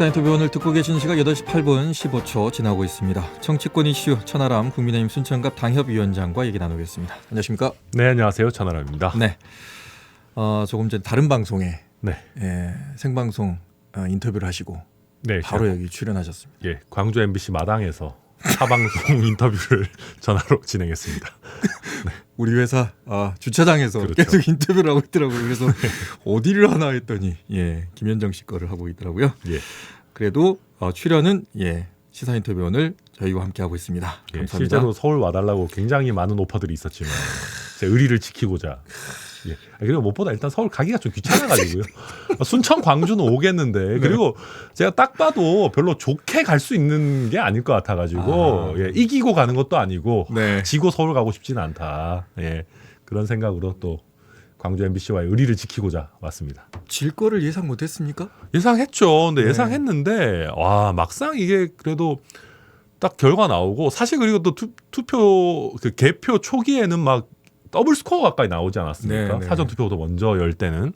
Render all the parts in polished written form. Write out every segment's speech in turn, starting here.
시사 인터뷰 오늘 듣고 계신 시각 8시 8분 15초 지나고 있습니다. 정치권 이슈 천하람 국민의힘 순천갑 당협위원장과 얘기 나누겠습니다. 안녕하십니까? 네, 안녕하세요. 천하람입니다. 네. 조금 전 다른 방송에 네. 생방송 인터뷰를 하시고 네, 바로 여기 출연하셨습니다. 예, 광주 MBC 마당에서 타방송 인터뷰를 전화로 진행했습니다. 우리 회사 주차장에서 그렇죠. 계속 인터뷰를 하고 있더라고요. 그래서 어디를 하나 했더니 김현정 씨 거를 하고 있더라고요. 예, 그래도 출연은 시사 인터뷰 오늘 저희와 함께 하고 있습니다. 예, 감사합니다. 실제로 서울 와달라고 굉장히 많은 오퍼들이 있었지만 제 의리를 지키고자. 예. 그리고 무엇보다 일단 서울 가기가 좀 귀찮아가지고요. 순천, 광주는 오겠는데 그리고 제가 딱 봐도 별로 좋게 갈 수 있는 게 아닐 것 같아가지고 이기고 가는 것도 아니고 지고 서울 가고 싶지는 않다. 예. 그런 생각으로 또 광주 MBC와의 의리를 지키고자 왔습니다. 질 거를 예상 못했습니까? 예상했죠. 근데 예상했는데 와 막상 이게 그래도 딱 결과 나오고 사실 그리고 또 투표 그 개표 초기에는 막 더블 스코어 가까이 나오지 않았습니까? 네. 사전 투표보다 먼저 열 때는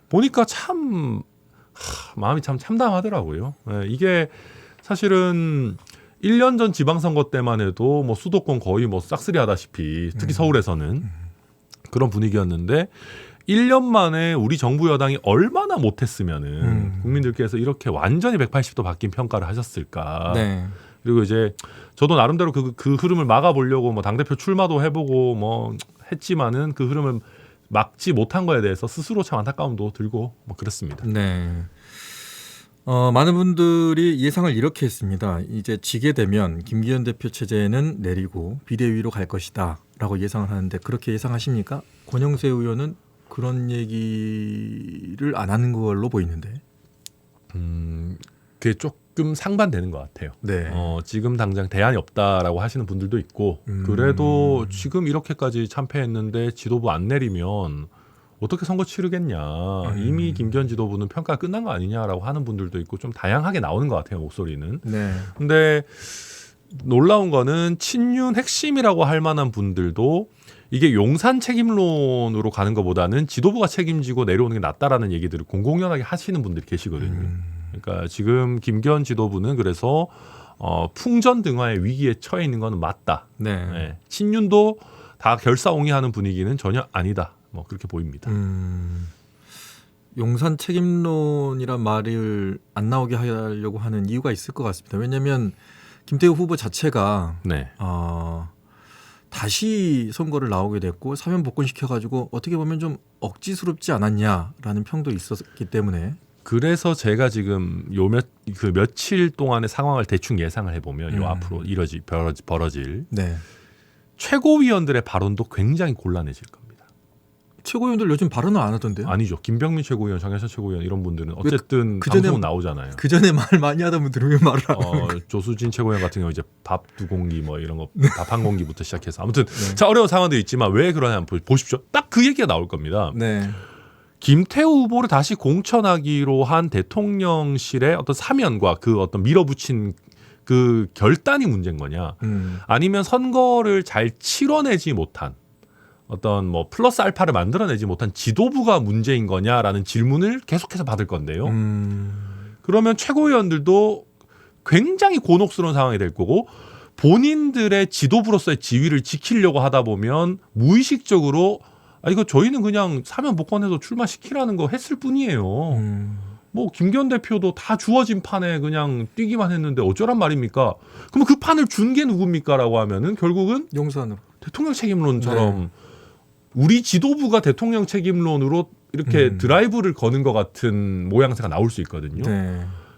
보니까 참 마음이 참 참담하더라고요. 이게 사실은 1년 전 지방선거 때만 해도 뭐 수도권 거의 뭐 싹쓸이 하다시피 특히 서울에서는 그런 분위기였는데 1년 만에 우리 정부 여당이 얼마나 못했으면은 국민들께서 이렇게 완전히 180도 바뀐 평가를 하셨을까. 그리고 이제 저도 나름대로 그 흐름을 막아보려고 뭐 당대표 출마도 해보고 뭐 했지만은 그 흐름을 막지 못한 거에 대해서 스스로 참 안타까움도 들고 뭐 그렇습니다. 많은 분들이 예상을 이렇게 했습니다. 이제 지게 되면 김기현 대표 체제는 내리고 비대위로 갈 것이다 라고 예상을 하는데 그렇게 예상하십니까? 권영세 의원은 그런 얘기를 안 하는 걸로 보이는데. 그게 조금 상반되는 것 같아요. 지금 당장 대안이 없다라고 하시는 분들도 있고 그래도 지금 이렇게까지 참패했는데 지도부 안 내리면 어떻게 선거 치르겠냐. 이미 김기현 지도부는 평가가 끝난 거 아니냐라고 하는 분들도 있고 좀 다양하게 나오는 것 같아요. 목소리는. 근데 놀라운 거는 친윤 핵심이라고 할 만한 분들도 이게 용산 책임론으로 가는 것보다는 지도부가 책임지고 내려오는 게 낫다라는 얘기들을 공공연하게 하시는 분들이 계시거든요. 그러니까 지금 김기현 지도부는 그래서 풍전등화의 위기에 처해 있는 건 맞다. 친윤도 다 결사옹위하는 분위기는 전혀 아니다. 뭐 그렇게 보입니다. 용산 책임론이란 말을 안 나오게 하려고 하는 이유가 있을 것 같습니다. 왜냐하면 김태우 후보 자체가 다시 선거를 나오게 됐고 사면 복권시켜가지고 어떻게 보면 좀 억지스럽지 않았냐라는 평도 있었기 때문에 그래서 제가 지금 며칠 동안의 상황을 대충 예상을 해보면 요 앞으로 벌어질 최고위원들의 발언도 굉장히 곤란해질 겁니다. 최고위원들 요즘 발언을 안 하던데요? 아니죠. 김병민 최고위원, 장혜선 최고위원 이런 분들은 어쨌든 방송은 나오잖아요. 그 전에 말 많이 하다 보면 왜 말을 안 하는 거예요? 조수진 최고위원 같은 경우 이제 밥 2공기 뭐 이런 거 밥 1공기부터 시작해서 아무튼 자 어려운 상황도 있지만 왜 그러냐 보십시오. 딱 그 얘기가 나올 겁니다. 김태우 후보를 다시 공천하기로 한 대통령실의 어떤 사면과 그 어떤 밀어붙인 그 결단이 문제인 거냐 아니면 선거를 잘 치러내지 못한 어떤 뭐 플러스 알파를 만들어내지 못한 지도부가 문제인 거냐라는 질문을 계속해서 받을 건데요. 그러면 최고위원들도 굉장히 곤혹스러운 상황이 될 거고 본인들의 지도부로서의 지위를 지키려고 하다 보면 무의식적으로 이거 저희는 그냥 사면 복권해서 출마시키라는 거 했을 뿐이에요. 뭐 김기현 대표도 다 주어진 판에 그냥 뛰기만 했는데 어쩌란 말입니까? 그럼 그 판을 준 게 누굽니까라고 하면은 결국은 용산으로 대통령 책임론처럼 우리 지도부가 대통령 책임론으로 이렇게 드라이브를 거는 것 같은 모양새가 나올 수 있거든요.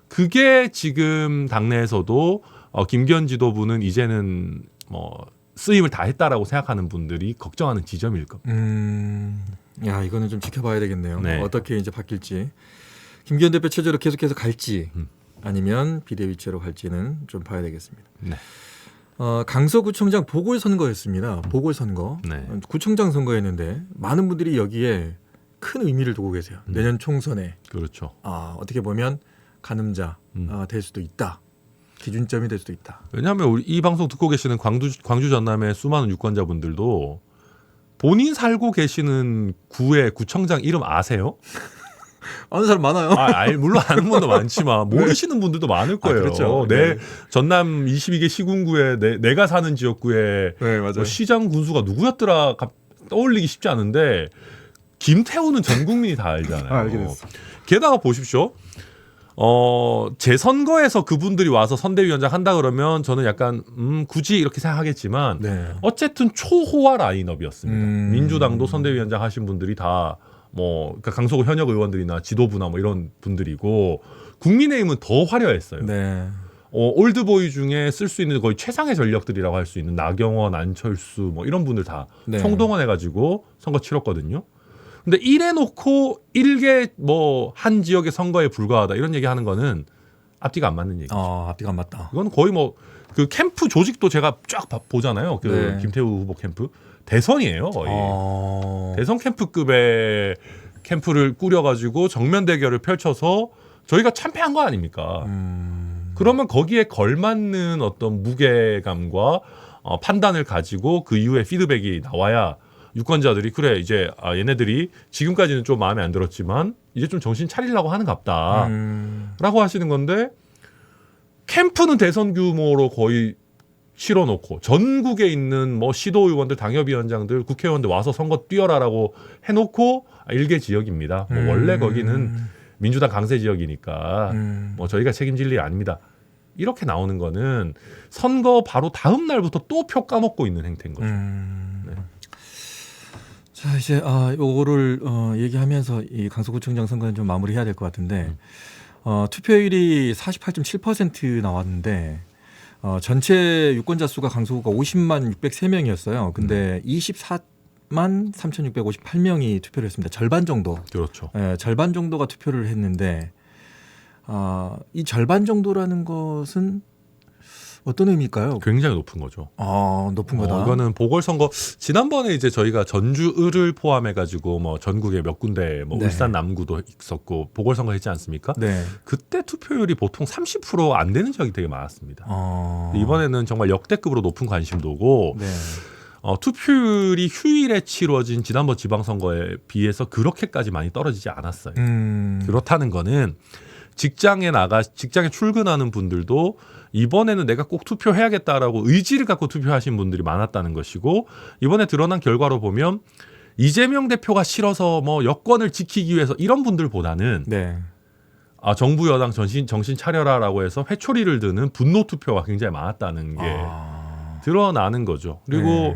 그게 지금 당내에서도 김기현 지도부는 이제는 뭐 쓰임을 다 했다라고 생각하는 분들이 걱정하는 지점일 겁니다. 야, 이거는 좀 지켜봐야 되겠네요. 어떻게 이제 바뀔지. 김기현 대표 체제로 계속해서 갈지 아니면 비대위체로 갈지는 좀 봐야 되겠습니다. 강서구청장 보궐선거였습니다. 보궐선거. 구청장 선거였는데 많은 분들이 여기에 큰 의미를 두고 계세요. 내년 총선에. 그렇죠. 어떻게 보면 가늠자 될 수도 있다. 기준점이 될 수도 있다. 왜냐하면 우리 이 방송 듣고 계시는 광주 전남의 수많은 유권자분들도 본인 살고 계시는 구의 구청장 이름 아세요? 아는 사람 많아요. 물론 아는 분도 많지만 모르시는 분들도 많을 거예요. 그렇죠. 내 전남 22개 시군구에 내가 사는 지역구에 네, 맞아요. 뭐 시장 군수가 누구였더라 떠올리기 쉽지 않은데 김태우는 전 국민이 다 알잖아요. 알게 됐어. 게다가 보십시오. 재선거에서 그분들이 와서 선대위원장 한다 그러면 저는 약간 굳이 이렇게 생각하겠지만 네. 어쨌든 초호화 라인업이었습니다. 민주당도 선대위원장 하신 분들이 다 뭐 그러니까 강서구 현역 의원들이나 지도부나 뭐 이런 분들이고 국민의힘은 더 화려했어요. 네. 올드보이 중에 쓸 수 있는 거의 최상의 전력들이라고 할 수 있는 나경원, 안철수 뭐 이런 분들 다 네. 총동원해가지고 선거 치렀거든요. 근데 이래놓고 일개 뭐 한 지역의 선거에 불과하다 이런 얘기하는 거는 앞뒤가 안 맞는 얘기죠. 앞뒤가 안 맞다. 이건 거의 뭐 그 캠프 조직도 제가 쫙 보잖아요. 그 네. 김태우 후보 캠프 대선이에요 거의. 대선 캠프급의 캠프를 꾸려가지고 정면 대결을 펼쳐서 저희가 참패한 거 아닙니까? 그러면 거기에 걸맞는 어떤 무게감과 판단을 가지고 그 이후에 피드백이 나와야 유권자들이 그래 이제 얘네들이 지금까지는 좀 마음에 안 들었지만 이제 좀 정신 차리려고 하는갑다 라고 하시는 건데 캠프는 대선 규모로 거의 실어놓고 전국에 있는 뭐 시도의원들, 당협위원장들, 국회의원들 와서 선거 뛰어라라고 해놓고 일개 지역입니다. 뭐 원래 거기는 민주당 강세 지역이니까 뭐 저희가 책임질 일이 아닙니다. 이렇게 나오는 거는 선거 바로 다음 날부터 또 표 까먹고 있는 행태인 거죠. 네. 자 이제 요거를 얘기하면서 이 강서구청장 선거는 좀 마무리해야 될 것 같은데 투표율이 48.7% 나왔는데 전체 유권자 수가 강서구가 50만 603명이었어요. 근데 24만 3,658명이 투표를 했습니다. 절반 정도. 그렇죠. 절반 정도가 투표를 했는데 이 절반 정도라는 것은 어떤 의미일까요? 굉장히 높은 거죠. 높은 거다. 이거는 보궐선거 지난번에 이제 저희가 전주을 포함해가지고 뭐 전국에 몇 군데 뭐 네. 울산 남구도 있었고 보궐선거 했지 않습니까? 네. 그때 투표율이 보통 30%안 되는 지역이 되게 많았습니다. 이번에는 정말 역대급으로 높은 관심도고 네. 투표율이 휴일에 치러진 지난번 지방선거에 비해서 그렇게까지 많이 떨어지지 않았어요. 그렇다는 거는 직장에 출근하는 분들도 이번에는 내가 꼭 투표해야겠다라고 의지를 갖고 투표하신 분들이 많았다는 것이고 이번에 드러난 결과로 보면 이재명 대표가 싫어서 뭐 여권을 지키기 위해서 이런 분들보다는 네. 정부 여당 정신 차려라라고 해서 회초리를 드는 분노 투표가 굉장히 많았다는 게 드러나는 거죠. 그리고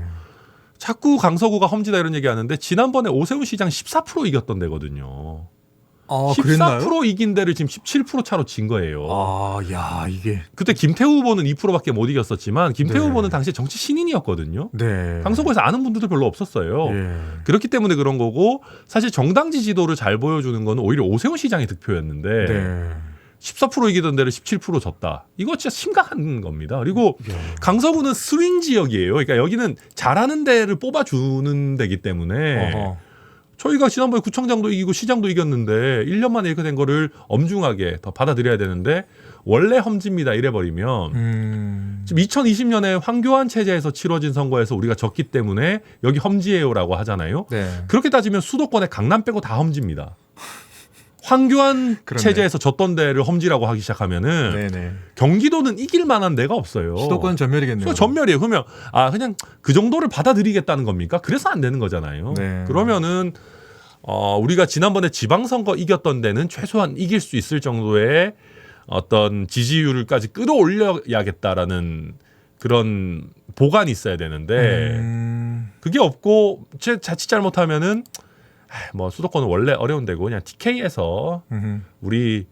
자꾸 강서구가 험지다 이런 얘기하는데 지난번에 오세훈 시장 14% 이겼던 데거든요. 14% 그랬나요? 이긴 데를 지금 17% 차로 진 거예요. 야 이게. 그때 김태우 후보는 2%밖에 못 이겼었지만 김태우 네. 후보는 당시에 정치 신인이었거든요. 네. 강서구에서 아는 분들도 별로 없었어요. 예. 그렇기 때문에 그런 거고 사실 정당 지지도를 잘 보여주는 거는 오히려 오세훈 시장의 득표였는데 네. 14% 이기던 데를 17% 졌다. 이거 진짜 심각한 겁니다. 그리고 강서구는 스윙 지역이에요. 그러니까 여기는 잘하는 데를 뽑아주는 데기 때문에 저희가 지난번에 구청장도 이기고 시장도 이겼는데 1년 만에 이렇게 된 거를 엄중하게 더 받아들여야 되는데 원래 험지입니다 이래버리면 지금 2020년에 황교안 체제에서 치러진 선거에서 우리가 졌기 때문에 여기 험지예요라고 하잖아요. 네. 그렇게 따지면 수도권의 강남 빼고 다 험지입니다. 황교안 그렇네. 체제에서 졌던 데를 험지라고 하기 시작하면은 네네. 경기도는 이길 만한 데가 없어요. 수도권 전멸이겠네요. 전멸이에요. 그러면 그냥 그 정도를 받아들이겠다는 겁니까? 그래서 안 되는 거잖아요. 네. 그러면은 우리가 지난번에 지방선거 이겼던 데는 최소한 이길 수 있을 정도의 어떤 지지율까지 끌어올려야겠다라는 그런 보관이 있어야 되는데 그게 없고 자칫 잘못하면은 뭐 수도권은 원래 어려운 데고 그냥 TK에서 우리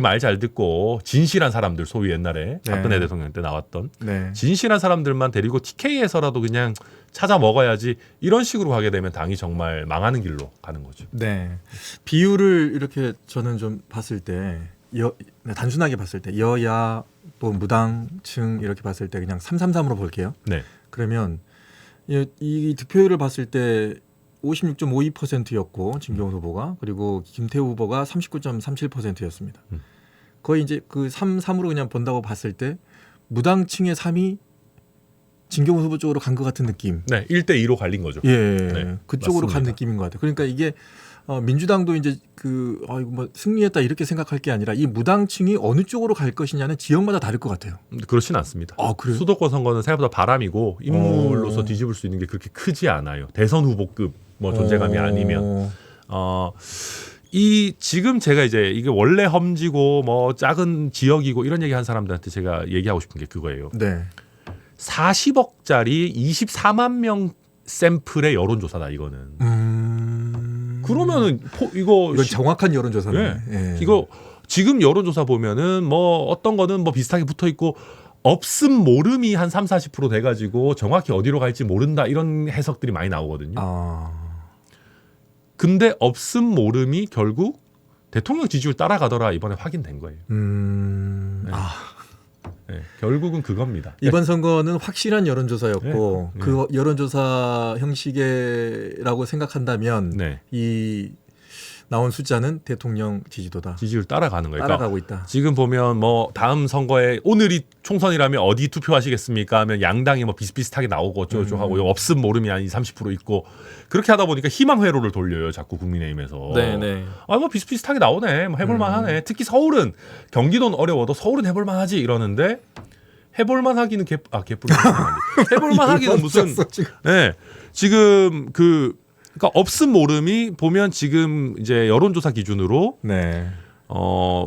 말 잘 듣고 진실한 사람들 소위 옛날에 박근혜 대통령 때 나왔던 진실한 사람들만 데리고 TK에서라도 그냥 찾아 먹어야지 이런 식으로 가게 되면 당이 정말 망하는 길로 가는 거죠. 네. 비율을 이렇게 저는 좀 봤을 때 단순하게 봤을 때 여야 또 무당층 이렇게 봤을 때 그냥 333으로 볼게요. 네. 그러면 이 득표율을 봤을 때 56.52%였고 진경호 후보가 그리고 김태우 후보가 39.37%였습니다. 거의 이제 그 3-3으로 그냥 본다고 봤을 때 무당층의 3이 진경호 후보 쪽으로 간 것 같은 느낌. 네, 1대2로 갈린 거죠. 예, 네, 그쪽으로 맞습니다. 간 느낌인 것 같아요. 그러니까 이게 민주당도 이제 이거 뭐 승리했다 이렇게 생각할 게 아니라 이 무당층이 어느 쪽으로 갈 것이냐는 지역마다 다를 것 같아요. 그렇진 않습니다. 그래요? 수도권 선거는 생각보다 바람이고 인물로서 뒤집을 수 있는 게 그렇게 크지 않아요. 대선 후보급 뭐 존재감이 아니면 이 지금 제가 이제 이게 원래 험지고 뭐 작은 지역이고 이런 얘기 한 사람들한테 제가 얘기하고 싶은 게 그거예요. 네. 40억짜리 24만 명 샘플의 여론조사다 이거는. 그러면은 이거 이건 정확한 여론조사네. 예. 예. 이거 지금 여론조사 보면은 뭐 어떤 거는 뭐 비슷하게 붙어 있고 없음 모름이 한 30-40% 돼가지고 정확히 어디로 갈지 모른다 이런 해석들이 많이 나오거든요. 근데 없음 모름이 결국 대통령 지지율 따라가더라 이번에 확인된 거예요. 네. 네, 결국은 그겁니다. 이번 선거는 확실한 여론조사였고 네. 그 여론조사 형식이라고 생각한다면 이 나온 숫자는 대통령 지지도다. 지지율 따라가는 거예요. 따라가고 있다. 지금 보면 뭐 다음 선거에 오늘이 총선이라면 어디 투표하시겠습니까? 하면 양당이 뭐 비슷비슷하게 나오고 어쩌고 하고 없음 모름이 한 20-30% 있고 그렇게 하다 보니까 희망 회로를 돌려요. 자꾸 국민의힘에서. 네네. 뭐 비슷비슷하게 나오네. 뭐 해볼만하네. 특히 서울은 경기도는 어려워도 서울은 해볼만하지 이러는데 해볼만하기는 개뿔이 해볼만하기는 무슨? 네. 지금 그러니까 없음 모름이 보면 지금 이제 여론조사 기준으로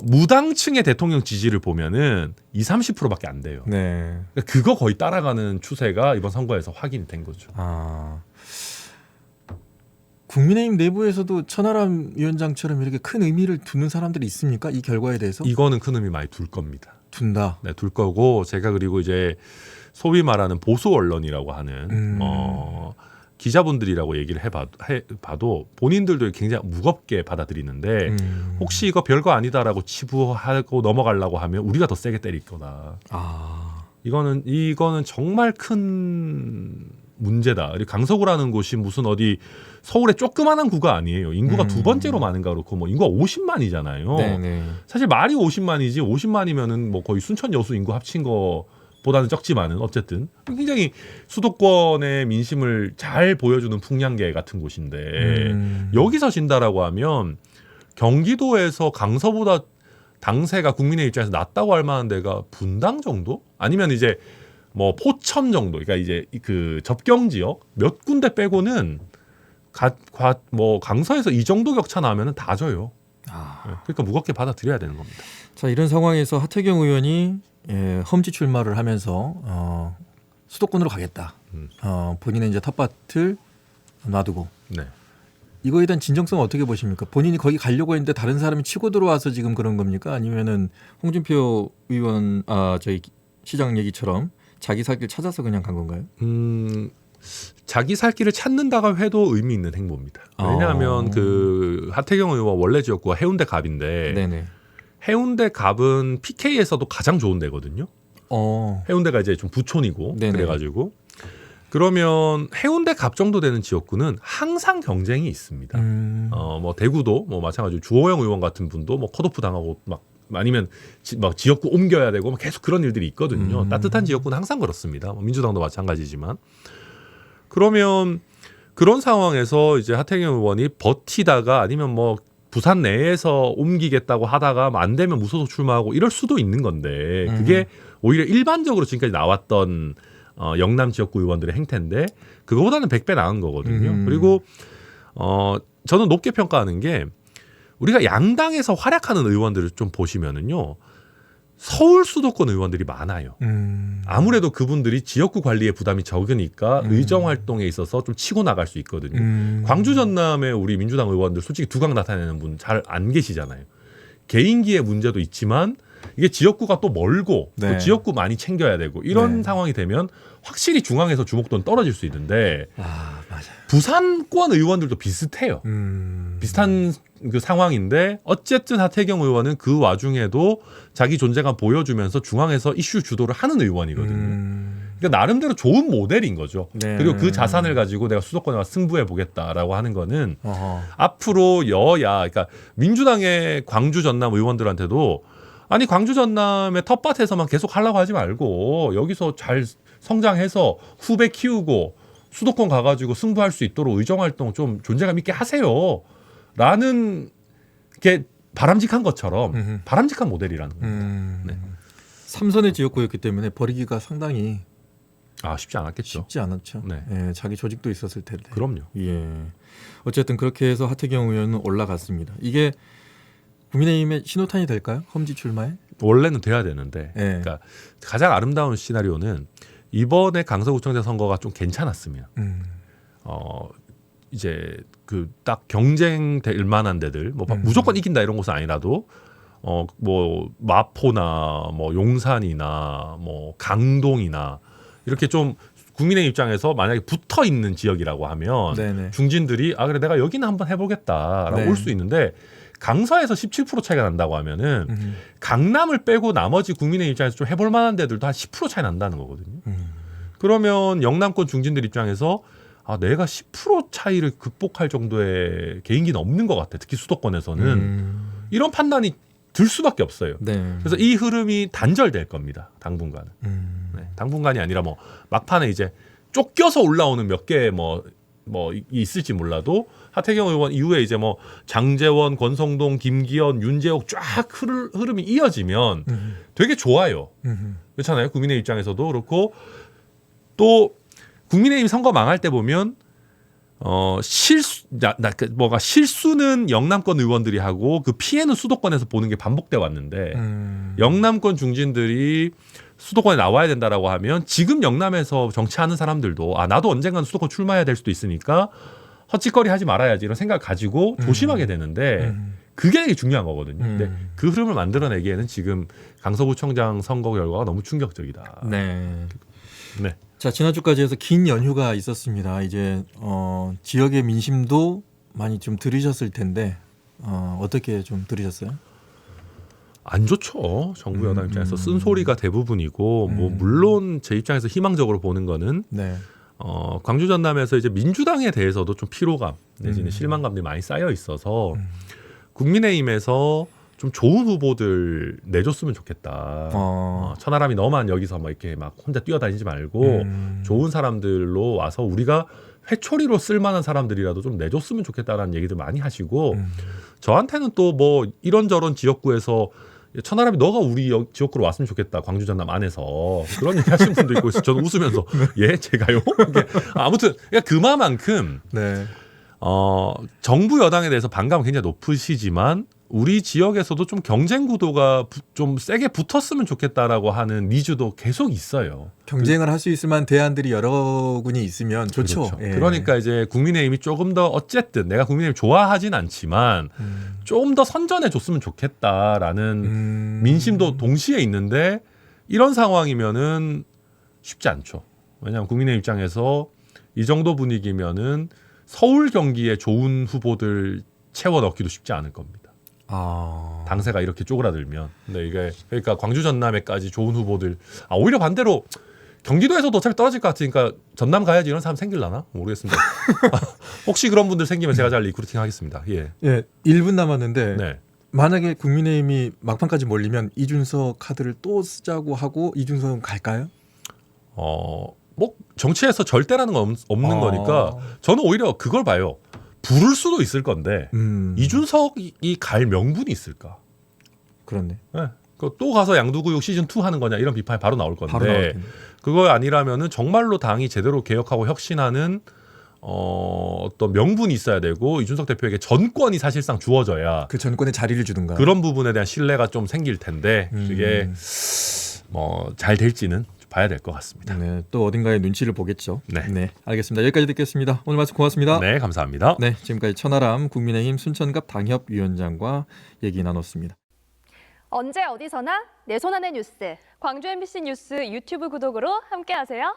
무당층의 대통령 지지를 보면은 20-30%밖에 안 돼요. 그러니까 그거 거의 따라가는 추세가 이번 선거에서 확인이 된 거죠. 국민의힘 내부에서도 천하람 위원장처럼 이렇게 큰 의미를 두는 사람들이 있습니까? 이 결과에 대해서? 이거는 큰 의미 많이 둘 겁니다. 둔다. 네, 둘 거고 제가 그리고 이제 소위 말하는 보수 언론이라고 하는 기자분들이라고 얘기를 해봐도 본인들도 굉장히 무겁게 받아들이는데 혹시 이거 별거 아니다라고 치부하고 넘어가려고 하면 우리가 더 세게 때릴 거다. 이거는 정말 큰 문제다. 그리고 강서구라는 곳이 무슨 어디 서울의 조그만한 구가 아니에요. 인구가 두 번째로 많은가 그렇고 뭐 인구가 50만이잖아요. 네네. 사실 말이 50만이지 50만이면은 뭐 거의 순천 여수 인구 합친 거 보다는 적지만은 어쨌든 굉장히 수도권의 민심을 잘 보여주는 풍량계 같은 곳인데 여기서 진다라고 하면 경기도에서 강서보다 당세가 국민의 입장에서 낮다고 할 만한 데가 분당 정도? 아니면 이제 뭐 포천 정도? 그러니까 이제 그 접경 지역 몇 군데 빼고는 뭐 강서에서 이 정도 격차 나면은 다 져요. 그러니까 무겁게 받아들여야 되는 겁니다. 자, 이런 상황에서 하태경 의원이 험지 출마를 하면서 수도권으로 가겠다. 본인의 이제 텃밭을 놔두고. 이거에 대한 진정성 어떻게 보십니까? 본인이 거기 가려고 했는데 다른 사람이 치고 들어와서 지금 그런 겁니까? 아니면은 홍준표 의원 저희 시장 얘기처럼 자기 살 길 찾아서 그냥 간 건가요? 자기 살 길을 찾는다고 해도 의미 있는 행보입니다. 왜냐하면 그 하태경 의원 원래 지역구가 해운대 갑인데 해운대 갑은 PK에서도 가장 좋은 데거든요. 해운대가 이제 좀 부촌이고 그래가지고 그러면 해운대 갑 정도 되는 지역구는 항상 경쟁이 있습니다. 뭐 대구도 뭐 마찬가지로 주호영 의원 같은 분도 뭐 컷오프 당하고 막 아니면 막 지역구 옮겨야 되고 막 계속 그런 일들이 있거든요. 따뜻한 지역구는 항상 그렇습니다. 민주당도 마찬가지지만 그러면 그런 상황에서 이제 하태경 의원이 버티다가 아니면 뭐 부산 내에서 옮기겠다고 하다가 안 되면 무소속 출마하고 이럴 수도 있는 건데 그게 오히려 일반적으로 지금까지 나왔던 영남 지역구 의원들의 행태인데 그거보다는 100배 나은 거거든요. 그리고 저는 높게 평가하는 게 우리가 양당에서 활약하는 의원들을 좀 보시면은요. 서울 수도권 의원들이 많아요. 아무래도 그분들이 지역구 관리에 부담이 적으니까 의정 활동에 있어서 좀 치고 나갈 수 있거든요. 광주 전남에 우리 민주당 의원들 솔직히 두각 나타내는 분 잘 안 계시잖아요. 개인기의 문제도 있지만 이게 지역구가 또 멀고 또 지역구 많이 챙겨야 되고 이런 상황이 되면 확실히 중앙에서 주목도는 떨어질 수 있는데 맞아요. 부산권 의원들도 비슷해요. 비슷한 그 상황인데 어쨌든 하태경 의원은 그 와중에도 자기 존재감 보여주면서 중앙에서 이슈 주도를 하는 의원이거든요. 그러니까 나름대로 좋은 모델인 거죠. 그리고 그 자산을 가지고 내가 수도권에 와서 승부해 보겠다라고 하는 거는 앞으로 여야 그러니까 민주당의 광주 전남 의원들한테도 아니 광주 전남의 텃밭에서만 계속 하려고 하지 말고 여기서 잘 성장해서 후배 키우고 수도권 가가지고 승부할 수 있도록 의정활동 좀 존재감 있게 하세요. 라는 게 바람직한 것처럼 바람직한 모델이라는 겁니다. 네. 삼선의 지역구였기 때문에 버리기가 상당히 쉽지 않았겠죠. 쉽지 않았죠. 네. 예, 자기 조직도 있었을 텐데. 그럼요. 예. 어쨌든 그렇게 해서 하태경 의원은 올라갔습니다. 이게 국민의힘의 신호탄이 될까요? 험지 출마에? 원래는 돼야 되는데, 예. 그러니까 가장 아름다운 시나리오는 이번에 강서구청장 선거가 좀 괜찮았으면, 이제 그 딱 경쟁될 만한 데들, 뭐 무조건 이긴다 이런 곳은 아니라도, 뭐 마포나 뭐 용산이나 뭐 강동이나 이렇게 좀 국민의 입장에서 만약에 붙어 있는 지역이라고 하면 네네. 중진들이 그래 내가 여기는 한번 해보겠다라고 네. 올 수 있는데 강서에서 17% 차이가 난다고 하면은 강남을 빼고 나머지 국민의 입장에서 좀 해볼 만한 데들도 한 10% 차이 난다는 거거든요. 그러면 영남권 중진들 입장에서 내가 10% 차이를 극복할 정도의 개인기는 없는 것 같아. 특히 수도권에서는 이런 판단이 들 수밖에 없어요. 네. 그래서 이 흐름이 단절될 겁니다. 당분간은. 네, 당분간이 아니라 뭐 막판에 이제 쫓겨서 올라오는 몇 개 뭐 있을지 몰라도 하태경 의원 이후에 이제 뭐 장제원, 권성동, 김기현, 윤재옥 쫙 흐름이 이어지면 되게 좋아요. 그렇잖아요. 국민의 입장에서도 그렇고 또 국민의힘 선거 망할 때 보면 실수는 영남권 의원들이 하고 그 피해는 수도권에서 보는 게 반복돼 왔는데 영남권 중진들이 수도권에 나와야 된다라고 하면 지금 영남에서 정치하는 사람들도 나도 언젠간 수도권 출마해야 될 수도 있으니까 헛짓거리 하지 말아야지 이런 생각을 가지고 조심하게 되는데 그게 되게 중요한 거거든요. 근데 그 흐름을 만들어내기에는 지금 강서구청장 선거 결과가 너무 충격적이다. 네. 네. 자, 지난주까지 해서 긴 연휴가 있었습니다. 이제 지역의 민심도 많이 좀 들으셨을 텐데 어떻게 좀 들으셨어요? 안 좋죠. 정부 여당 입장에서 쓴소리가 대부분이고 뭐 물론 제 입장에서 희망적으로 보는 거는 네. 광주 전남에서 이제 민주당에 대해서도 좀 피로감 내지는 실망감들이 많이 쌓여 있어서 국민의힘에서 좀 좋은 후보들 내줬으면 좋겠다. 천하람이 너만 여기서 막 이렇게 막 혼자 뛰어다니지 말고 좋은 사람들로 와서 우리가 회초리로 쓸만한 사람들이라도 좀 내줬으면 좋겠다라는 얘기들 많이 하시고 저한테는 또 뭐 이런저런 지역구에서 천하람이 너가 우리 지역구로 왔으면 좋겠다. 광주 전남 안에서 그런 얘기 하시는 분도 있고 저는 웃으면서 예 제가요? 아무튼 그만큼 네. 정부 여당에 대해서 반감은 굉장히 높으시지만 우리 지역에서도 좀 경쟁 구도가 좀 세게 붙었으면 좋겠다라고 하는 니즈도 계속 있어요. 경쟁을 할 수 있을 만한 대안들이 여러 군이 있으면 좋죠. 그렇죠. 예. 그러니까 이제 국민의힘이 조금 더 어쨌든 내가 국민의힘 좋아하진 않지만 조금 더 선전해 줬으면 좋겠다라는 민심도 동시에 있는데 이런 상황이면은 쉽지 않죠. 왜냐하면 국민의힘 입장에서 이 정도 분위기면은 서울 경기에 좋은 후보들 채워 넣기도 쉽지 않을 겁니다. 당세가 이렇게 쪼그라들면. 근데 이게 그러니까 광주 전남에까지 좋은 후보들 오히려 반대로 경기도에서도 어차피 떨어질 것 같으니까 전남 가야지 이런 사람 생길라나 모르겠습니다. 혹시 그런 분들 생기면 제가 잘 리크루팅 하겠습니다. 예. 예, 1분 남았는데 네. 만약에 국민의힘이 막판까지 몰리면 이준석 카드를 또 쓰자고 하고 이준석은 갈까요? 뭐 정치에서 절대라는 건 없는 거니까 저는 오히려 그걸 봐요. 부를 수도 있을 건데 이준석이 갈 명분이 있을까? 그렇네. 네. 또 가서 양두구육 시즌 2 하는 거냐 이런 비판이 바로 나올 바로 나올 건데 그거 아니라면은 정말로 당이 제대로 개혁하고 혁신하는 어떤 명분이 있어야 되고 이준석 대표에게 전권이 사실상 주어져야 그 전권에 자리를 주든가 그런 부분에 대한 신뢰가 좀 생길 텐데 그게 뭐 잘 될지는 봐야 될 것 같습니다. 네, 또 어딘가에 눈치를 보겠죠. 네. 알겠습니다. 여기까지 듣겠습니다. 오늘 말씀 고맙습니다. 네, 감사합니다. 네, 지금까지 천하람 국민의힘 순천갑 당협위원장과 얘기 나눴습니다. 언제 어디서나 내 손 안의 뉴스. 광주 MBC 뉴스 유튜브 구독으로 함께하세요.